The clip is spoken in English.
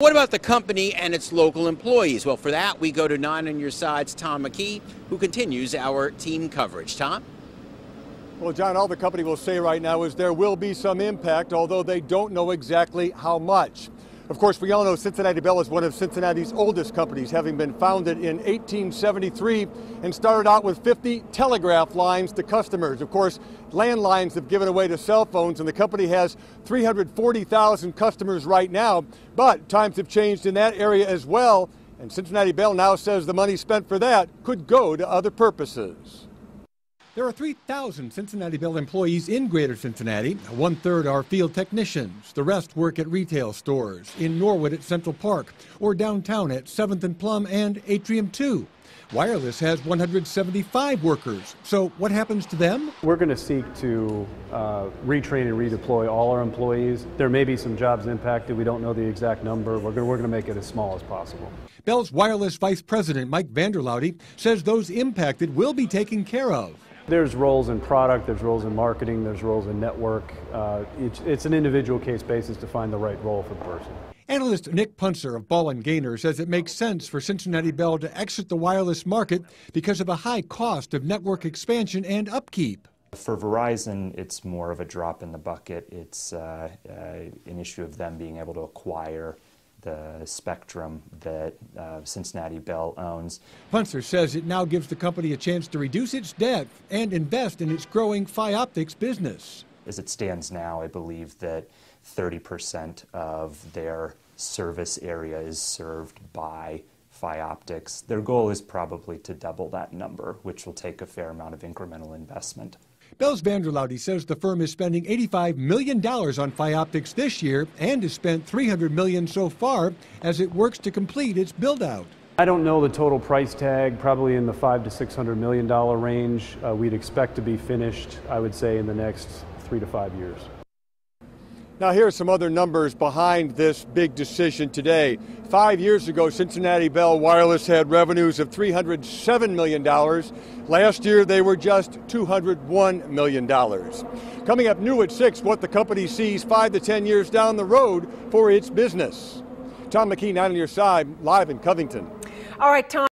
What about the company and its local employees? Well, for that, we go to 9 on Your Side's Tom McKee, who continues our team coverage. Tom? Well, John, all the company will say right now is there will be some impact, although they don't know exactly how much. Of course, we all know Cincinnati Bell is one of Cincinnati's oldest companies, having been founded in 1873 and started out with 50 telegraph lines to customers. Of course, landlines have given away to cell phones, and the company has 340,000 customers right now. But times have changed in that area as well, and Cincinnati Bell now says the money spent for that could go to other purposes. There are 3,000 Cincinnati Bell employees in Greater Cincinnati. 1/3 are field technicians. The rest work at retail stores, in Norwood at Central Park, or downtown at 7th and Plum and Atrium 2. Wireless has 175 workers. So what happens to them? We're going to seek to retrain and redeploy all our employees. There may be some jobs impacted. We don't know the exact number. We're going to make it as small as possible. Bell's wireless vice president, Mike Vanderloudy, says those impacted will be taken care of. There's roles in product, there's roles in marketing, there's roles in network. It's an individual case basis to find the right role for the person. Analyst Nick Punser of Ball & Gaynor says it makes sense for Cincinnati Bell to exit the wireless market because of the high cost of network expansion and upkeep. For Verizon, it's more of a drop in the bucket. It's an issue of them being able to acquire the spectrum that Cincinnati Bell owns. Punser says it now gives the company a chance to reduce its debt and invest in its growing Optics business. As it stands now, I believe that 30% of their service area is served by Optics. Their goal is probably to double that number, which will take a fair amount of incremental investment. Bell's Vanderloudy says the firm is spending $85 million on Optics this year and has spent $300 million so far as it works to complete its build-out. I don't know the total price tag, probably in the $500 to $600 million range. We'd expect to be finished, I would say, in the next 3 to 5 years. Now, here are some other numbers behind this big decision today. 5 years ago, Cincinnati Bell Wireless had revenues of $307 million. Last year, they were just $201 million. Coming up new at 6, what the company sees 5 to 10 years down the road for its business. Tom McKee, 9 on Your Side, live in Covington. All right, Tom.